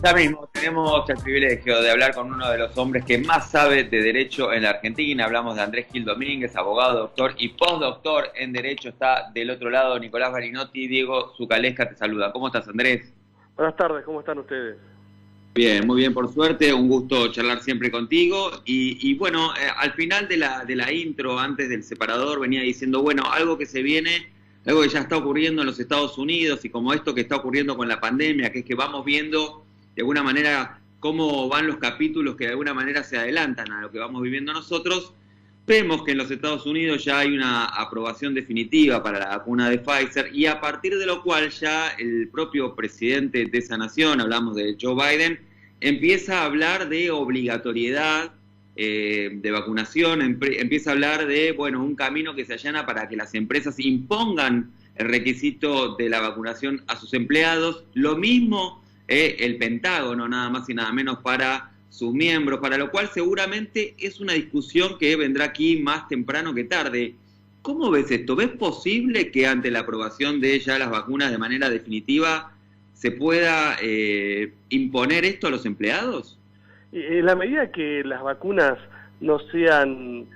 Ya mismo tenemos el privilegio de hablar con uno de los hombres que más sabe de derecho en la Argentina. Hablamos de Andrés Gil Domínguez, abogado, doctor y postdoctor en derecho. Está del otro lado Nicolás Barinotti. Diego Zucalesca te saluda. ¿Cómo estás, Andrés? Buenas tardes, ¿cómo están ustedes? Bien, muy bien, por suerte. Un gusto charlar siempre contigo. Y bueno, al final de la intro, antes del separador, venía diciendo, bueno, algo que se viene, algo que ya está ocurriendo en los Estados Unidos y como esto que está ocurriendo con la pandemia, que es que vamos viendo de alguna manera cómo van los capítulos que de alguna manera se adelantan a lo que vamos viviendo nosotros. Vemos que en los Estados Unidos ya hay una aprobación definitiva para la vacuna de Pfizer y a partir de lo cual ya el propio presidente de esa nación, hablamos de Joe Biden, empieza a hablar de obligatoriedad de vacunación, empieza a hablar de, bueno, un camino que se allana para que las empresas impongan el requisito de la vacunación a sus empleados. Lo mismo el Pentágono, nada más y nada menos para sus miembros, para lo cual seguramente es una discusión que vendrá aquí más temprano que tarde. ¿Cómo ves esto? ¿Ves posible que ante la aprobación de ya las vacunas de manera definitiva se pueda imponer esto a los empleados? En la medida que las vacunas no sean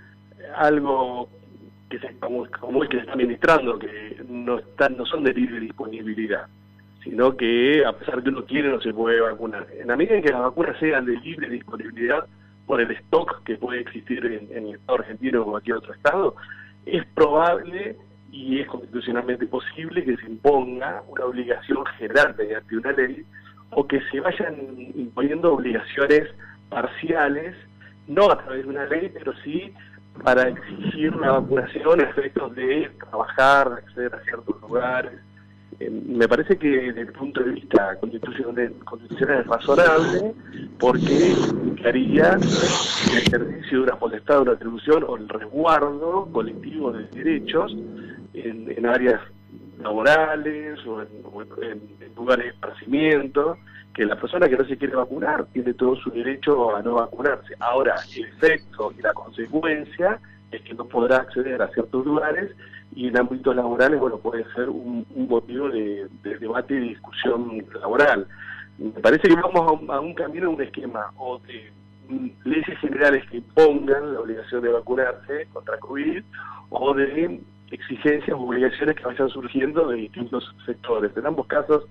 algo que como el que se está administrando, que no son de libre disponibilidad, sino que a pesar de que uno quiere no se puede vacunar. En la medida en que las vacunas sean de libre disponibilidad por el stock que puede existir en el Estado argentino o cualquier otro Estado, es probable y es constitucionalmente posible que se imponga una obligación general mediante una ley o que se vayan imponiendo obligaciones parciales, no a través de una ley, pero sí para exigir la vacunación a efectos de trabajar, de acceder a ciertos lugares. Me parece que desde el punto de vista constitucional es razonable porque implicaría el ejercicio de una potestad, de una atribución o el resguardo colectivo de derechos en áreas laborales o en lugares de esparcimiento, que la persona que no se quiere vacunar tiene todo su derecho a no vacunarse. Ahora, el efecto y la consecuencia es que no podrá acceder a ciertos lugares y en ámbitos laborales, bueno, puede ser un motivo de debate y discusión laboral. Me parece que vamos a un camino, a un esquema o de leyes generales que impongan la obligación de vacunarse contra COVID o de exigencias o obligaciones que vayan surgiendo de distintos sectores. En ambos casos,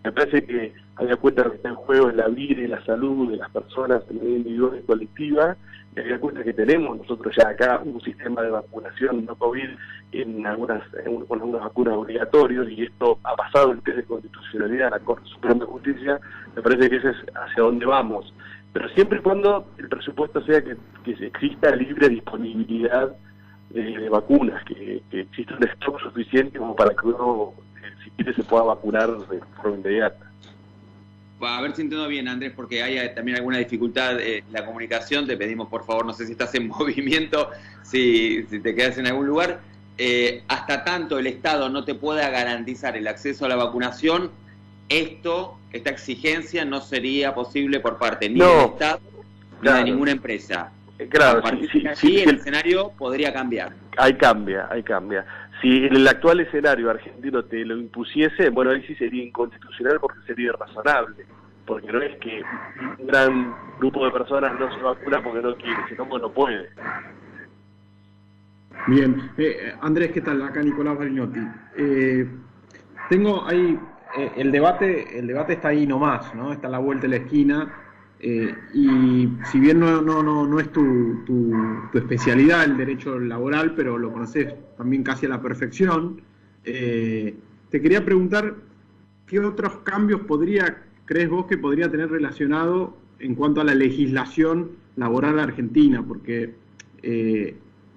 me parece que había cuenta que está en juego la vida y la salud de las personas de manera individual y colectiva, y había cuenta que tenemos nosotros ya acá un sistema de vacunación no COVID con algunas vacunas obligatorias, y esto ha pasado el test de constitucionalidad en la Corte Suprema de Justicia. Me parece que ese es hacia donde vamos, pero siempre y cuando el presupuesto sea que exista libre disponibilidad de vacunas, que exista un stock suficiente como para que uno, si quiere, se pueda vacunar de forma inmediata. A ver si entiendo bien, Andrés, porque hay también alguna dificultad en la comunicación. Te pedimos, por favor, no sé si estás en movimiento, si te quedas en algún lugar. Hasta tanto el Estado no te pueda garantizar el acceso a la vacunación, esta exigencia no sería posible por parte ni del Estado ni de ninguna empresa. Claro, sí, el escenario podría cambiar. Ahí cambia. Si en el actual escenario argentino te lo impusiese, bueno, ahí sí sería inconstitucional porque sería irrazonable. Porque no es que un gran grupo de personas no se vacuna porque no quiere, sino porque no puede. Bien. Andrés, ¿qué tal? Acá Nicolás Barinotti. Tengo ahí, el debate está ahí nomás, ¿no? Está a la vuelta de la esquina. Y si bien no es tu especialidad el derecho laboral, pero lo conoces también casi a la perfección, te quería preguntar qué otros cambios crees vos que podría tener relacionado en cuanto a la legislación laboral argentina, porque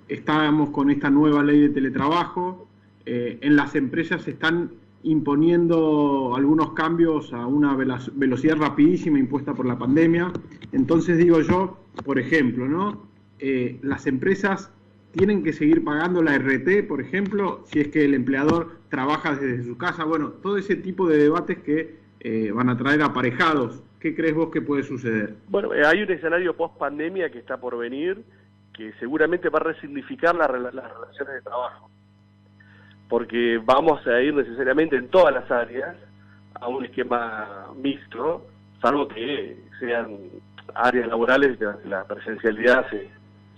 estábamos con esta nueva ley de teletrabajo, en las empresas se están imponiendo algunos cambios a una velocidad rapidísima impuesta por la pandemia. Entonces digo yo, por ejemplo, ¿no? Las empresas tienen que seguir pagando la RT, por ejemplo, si es que el empleador trabaja desde su casa. Bueno, todo ese tipo de debates que van a traer aparejados. ¿Qué crees vos que puede suceder? Bueno, hay un escenario post-pandemia que está por venir, que seguramente va a resignificar las relaciones de trabajo, porque vamos a ir necesariamente en todas las áreas a un esquema mixto, salvo que sean áreas laborales donde la presencialidad se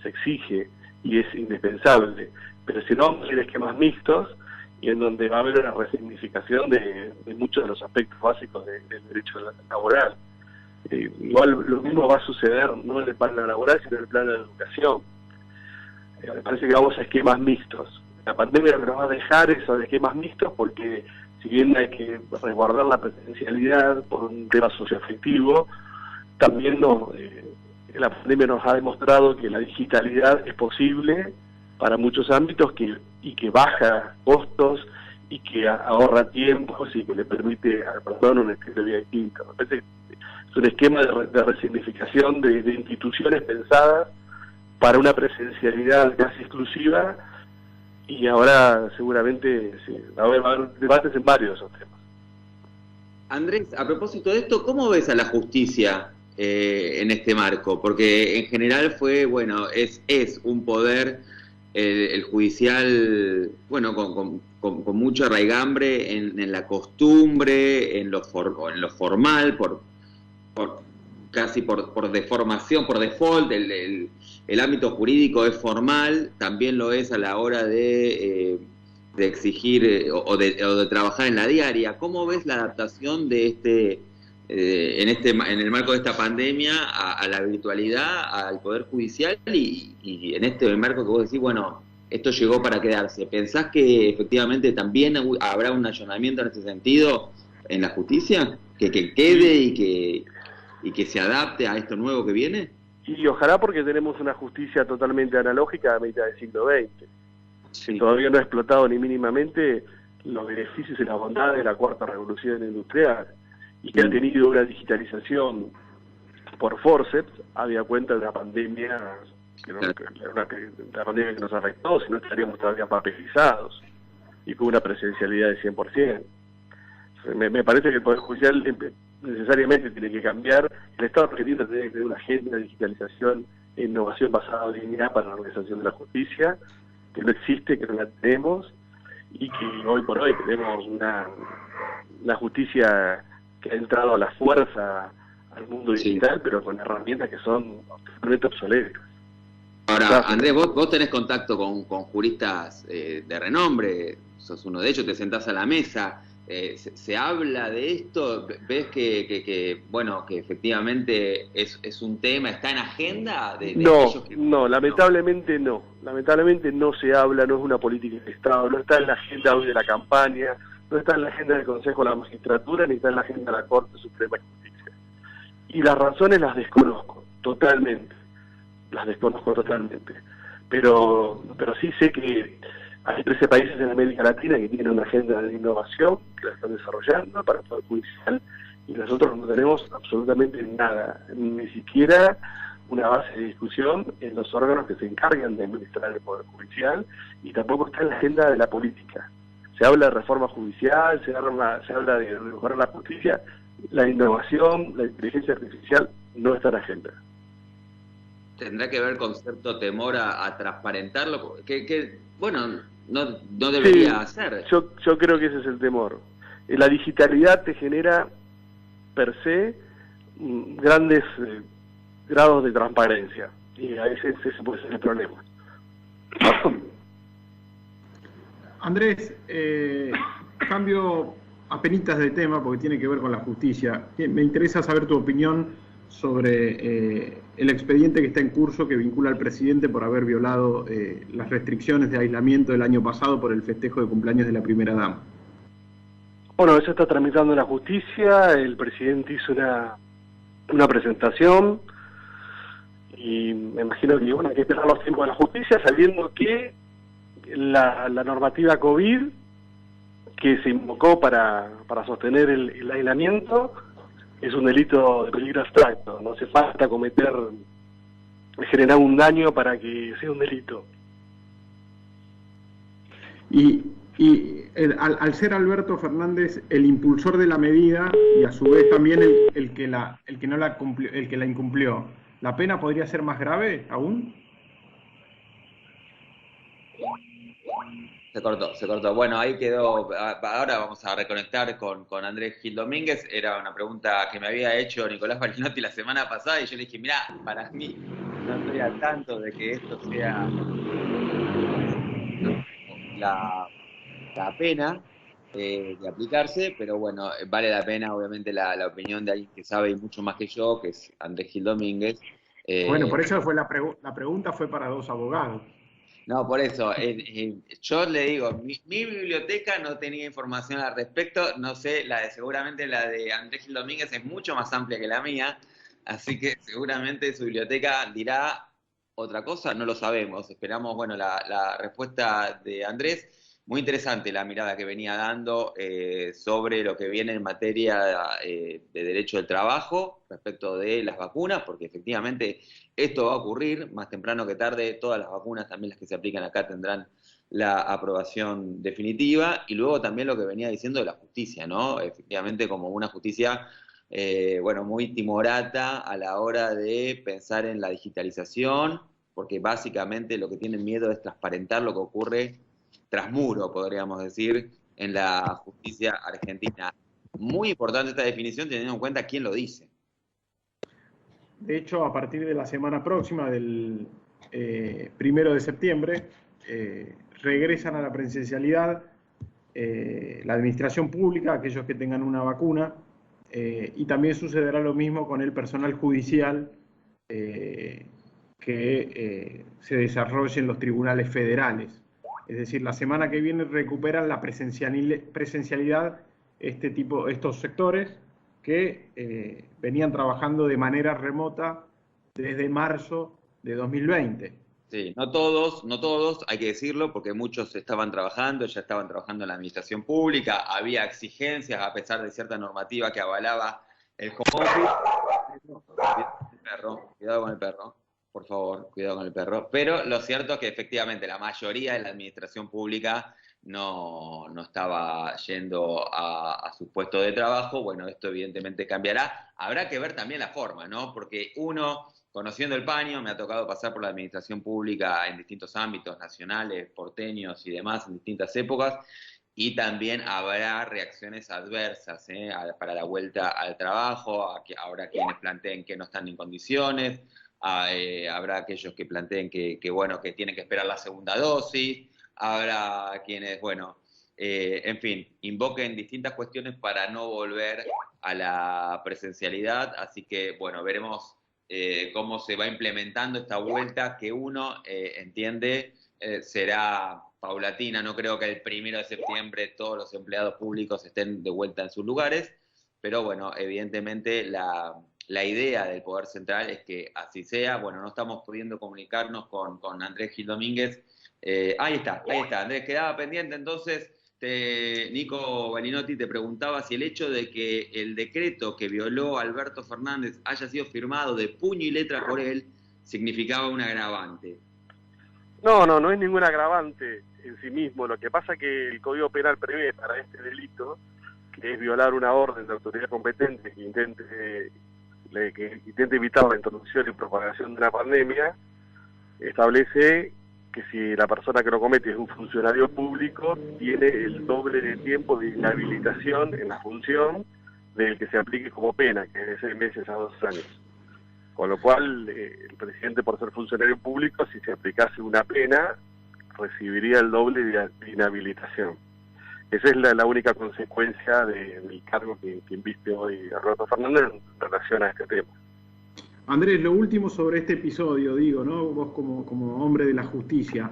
exige y es indispensable, pero si no, vamos a ir a esquemas mixtos y en donde va a haber una resignificación de muchos de los aspectos básicos del derecho laboral. Igual lo mismo va a suceder no en el plano laboral, sino en el plano de educación. Me parece que vamos a esquemas mixtos. La pandemia lo que nos va a dejar es a esquemas mixtos, porque si bien hay que resguardar la presencialidad por un tema socioafectivo, también la pandemia nos ha demostrado que la digitalidad es posible para muchos ámbitos y que baja costos y que ahorra tiempos y que le permite a la persona un estilo de vida distinto. Me parece que es un esquema de resignificación de instituciones pensadas para una presencialidad casi exclusiva, y ahora seguramente sí, va a haber debates en varios de esos temas. Andrés, a propósito de esto, ¿cómo ves a la justicia en este marco? Porque en general fue, bueno, es un poder, el judicial, bueno, con mucho arraigambre en la costumbre, en lo formal, casi por deformación, por default. El ámbito jurídico es formal, también lo es a la hora de exigir o de trabajar en la diaria. ¿Cómo ves la adaptación de en el marco de esta pandemia a la virtualidad, al Poder Judicial y en este marco que vos decís, bueno, esto llegó para quedarse? ¿Pensás que efectivamente también habrá un allanamiento en ese sentido en la justicia? ¿Que quede y que se adapte a esto nuevo que viene? Y ojalá, porque tenemos una justicia totalmente analógica a mitad del siglo XX, Sí. que todavía no ha explotado ni mínimamente los beneficios y las bondades de la cuarta revolución industrial, y que ha tenido una digitalización por forceps, había cuenta de la pandemia, la pandemia que nos afectó, si no estaríamos todavía papelizados, y con una presencialidad de 100%. Me parece que el Poder Judicial necesariamente tiene que cambiar. El Estado argentino tiene que tener una agenda de digitalización e innovación basada en dignidad para la organización de la justicia, que no existe, que no la tenemos, y que hoy por hoy tenemos una justicia que ha entrado a la fuerza al mundo digital, pero con herramientas que son totalmente obsoletas. Ahora, Andrés, vos tenés contacto con juristas de renombre, sos uno de ellos, te sentás a la mesa. ¿Se habla de esto? ¿Ves bueno, que efectivamente es un tema, está en agenda de aquellos que... No, lamentablemente no. Lamentablemente no se habla, no es una política de Estado, no está en la agenda hoy de la campaña, no está en la agenda del Consejo de la Magistratura, ni está en la agenda de la Corte Suprema de Justicia. Y las razones las desconozco, totalmente. Las desconozco totalmente. Pero sí sé que hay 13 países en América Latina que tienen una agenda de innovación, que la están desarrollando para el Poder Judicial, y nosotros no tenemos absolutamente nada, ni siquiera una base de discusión en los órganos que se encargan de administrar el Poder Judicial, y tampoco está en la agenda de la política. Se habla de reforma judicial, se habla de mejorar la justicia, la innovación, la inteligencia artificial no está en la agenda. ¿Tendrá que ver con cierto temor a transparentarlo? Que bueno, no debería hacer. Yo creo que ese es el temor. La digitalidad te genera per se grandes grados de transparencia, y a veces ese puede ser el problema. Andrés, cambio apenitas de tema porque tiene que ver con la justicia. Me interesa saber tu opinión sobre el expediente que está en curso, que vincula al presidente por haber violado las restricciones de aislamiento del año pasado por el festejo de cumpleaños de la primera dama. Bueno, eso está tramitando en la justicia. El presidente hizo una presentación, y me imagino que bueno, hay que esperar los tiempos de la justicia, sabiendo que la normativa COVID que se invocó para sostener el aislamiento es un delito de peligro abstracto. No hace falta generar un daño para que sea un delito. Y al ser Alberto Fernández el impulsor de la medida y a su vez también el que la incumplió, ¿la pena podría ser más grave aún? Se cortó, se cortó. Bueno, ahí quedó. Ahora vamos a reconectar con Andrés Gil Domínguez. Era una pregunta que me había hecho Nicolás Balinotti la semana pasada y yo le dije, mirá, para mí no estoy al tanto de que esto sea la, la pena de aplicarse, pero bueno, vale la pena obviamente la opinión de alguien que sabe y mucho más que yo, que es Andrés Gil Domínguez. Bueno, Eh, por eso fue la pregunta fue para dos abogados. No, por eso, yo le digo, mi biblioteca no tenía información al respecto, no sé, seguramente la de Andrés Gil Domínguez es mucho más amplia que la mía, así que seguramente su biblioteca dirá otra cosa, no lo sabemos, esperamos, bueno, la respuesta de Andrés, muy interesante la mirada que venía dando sobre lo que viene en materia de derecho del trabajo respecto de las vacunas, porque efectivamente esto va a ocurrir más temprano que tarde, todas las vacunas, también las que se aplican acá, tendrán la aprobación definitiva, y luego también lo que venía diciendo de la justicia, ¿no? Efectivamente como una justicia, bueno, muy timorata a la hora de pensar en la digitalización, porque básicamente lo que tienen miedo es transparentar lo que ocurre tras muro, podríamos decir, en la justicia argentina. Muy importante esta definición teniendo en cuenta quién lo dice. De hecho, a partir de la semana próxima, del 1 de septiembre, regresan a la presencialidad la administración pública, aquellos que tengan una vacuna, y también sucederá lo mismo con el personal judicial que se desarrolle en los tribunales federales. Es decir, la semana que viene recuperan la presencialidad estos sectores que venían trabajando de manera remota desde marzo de 2020. Sí, no todos, no todos, hay que decirlo, porque muchos estaban trabajando, ya estaban trabajando en la administración pública, había exigencias a pesar de cierta normativa que avalaba el home office. Cuidado con el perro, por favor, cuidado con el perro. Pero lo cierto es que efectivamente la mayoría de la administración pública no estaba yendo a su puesto de trabajo. Bueno, esto evidentemente cambiará. Habrá que ver también la forma, ¿no? Porque uno, conociendo el paño, me ha tocado pasar por la administración pública en distintos ámbitos nacionales, porteños y demás, en distintas épocas, y también habrá reacciones adversas para la vuelta al trabajo, habrá quienes planteen que no están en condiciones, habrá aquellos que planteen bueno, que tienen que esperar la segunda dosis, habrá quienes, bueno, en fin, invoquen distintas cuestiones para no volver a la presencialidad, así que, bueno, veremos cómo se va implementando esta vuelta que uno entiende será paulatina. No creo que el 1 de septiembre todos los empleados públicos estén de vuelta en sus lugares, pero bueno, evidentemente la idea del Poder Central es que así sea. Bueno, no estamos pudiendo comunicarnos con Andrés Gil Domínguez. Ahí está, Andrés, quedaba pendiente entonces. Nico Balinotti te preguntaba si el hecho de que el decreto que violó Alberto Fernández haya sido firmado de puño y letra por él significaba un agravante. No es ningún agravante en sí mismo. Lo que pasa es que el Código Penal prevé para este delito, que es violar una orden de autoridad competente que intente evitar la introducción y propagación de una pandemia, establece que si la persona que lo comete es un funcionario público, tiene el doble de tiempo de inhabilitación en la función del que se aplique como pena, que es de 6 meses a 2 años. Con lo cual, el presidente, por ser funcionario público, si se aplicase una pena, recibiría el doble de inhabilitación. Esa es la única consecuencia del cargo que inviste hoy Alberto Fernández en relación a este tema. Andrés, lo último sobre este episodio, digo, ¿no? Vos como hombre de la justicia.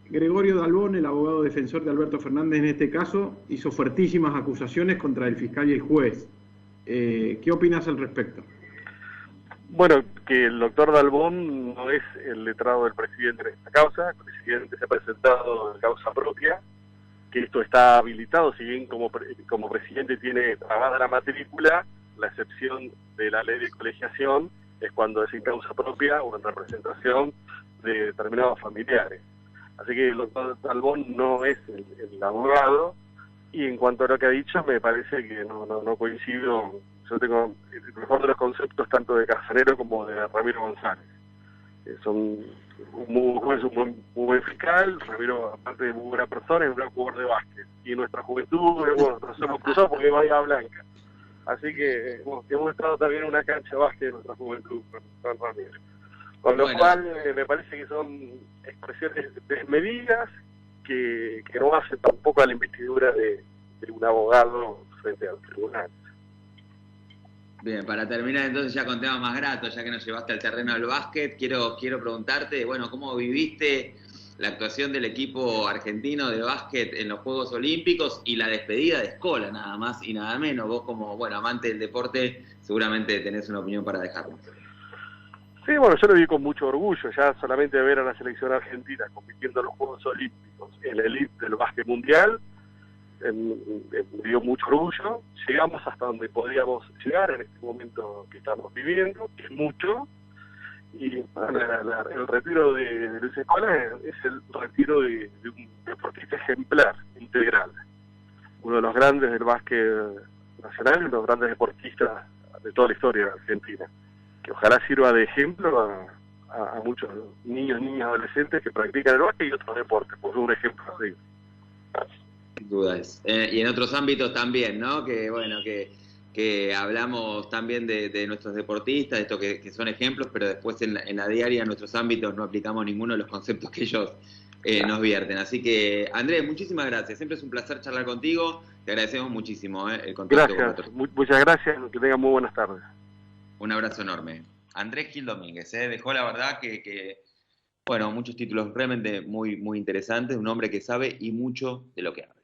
Gregorio Dalbón, el abogado defensor de Alberto Fernández en este caso, hizo fuertísimas acusaciones contra el fiscal y el juez. ¿Qué opinas al respecto? Bueno, que el doctor Dalbón no es el letrado del presidente en esta causa. El presidente se ha presentado en causa propia, que esto está habilitado, si bien como presidente tiene pagada la matrícula, la excepción de la ley de colegiación es cuando es en causa propia o en representación de determinados familiares. Así que el doctor Dalbón no es el abogado, y en cuanto a lo que ha dicho, me parece que no coincido. Yo tengo el mejor de los conceptos tanto de Casanero como de Ramiro González. Son es un muy buen fiscal, Ramiro, aparte de muy buena persona, es un gran jugador de básquet. Y en nuestra juventud, bueno, nos hemos cruzado porque es Bahía Blanca. Así que hemos estado también en una cancha de básquet en nuestra juventud con Ramiro. Con lo cual me parece que son expresiones desmedidas que no hacen tampoco a la investidura de un abogado frente al tribunal. Bien, para terminar entonces ya con temas más gratos, ya que nos llevaste al terreno del básquet, quiero preguntarte, bueno, ¿cómo viviste la actuación del equipo argentino de básquet en los Juegos Olímpicos y la despedida de Scola, nada más y nada menos? Vos como, bueno, amante del deporte, seguramente tenés una opinión para dejarnos. Sí, bueno, yo lo vi con mucho orgullo, ya solamente ver a la selección argentina compitiendo en los Juegos Olímpicos en la elite del básquet mundial, me dio mucho orgullo. Llegamos hasta donde podíamos llegar en este momento que estamos viviendo, que es mucho, y bueno, el retiro de Luis Scola es el retiro de un deportista ejemplar, integral, uno de los grandes del básquet nacional, uno de los grandes deportistas de toda la historia de Argentina, que ojalá sirva de ejemplo a muchos niños, niñas, adolescentes que practican el básquet y otros deportes, pues es un ejemplo así. Sin dudas. Y en otros ámbitos también, ¿no? Que bueno, que hablamos también de nuestros deportistas, de esto que son ejemplos, pero después en la diaria, en nuestros ámbitos, no aplicamos ninguno de los conceptos que ellos nos vierten. Así que, Andrés, muchísimas gracias. Siempre es un placer charlar contigo. Te agradecemos muchísimo el contacto con nosotros. Muchas gracias. Que tengan muy buenas tardes. Un abrazo enorme. Andrés Gil Domínguez, dejó la verdad que bueno, muchos títulos realmente muy, muy interesantes, un hombre que sabe y mucho de lo que habla.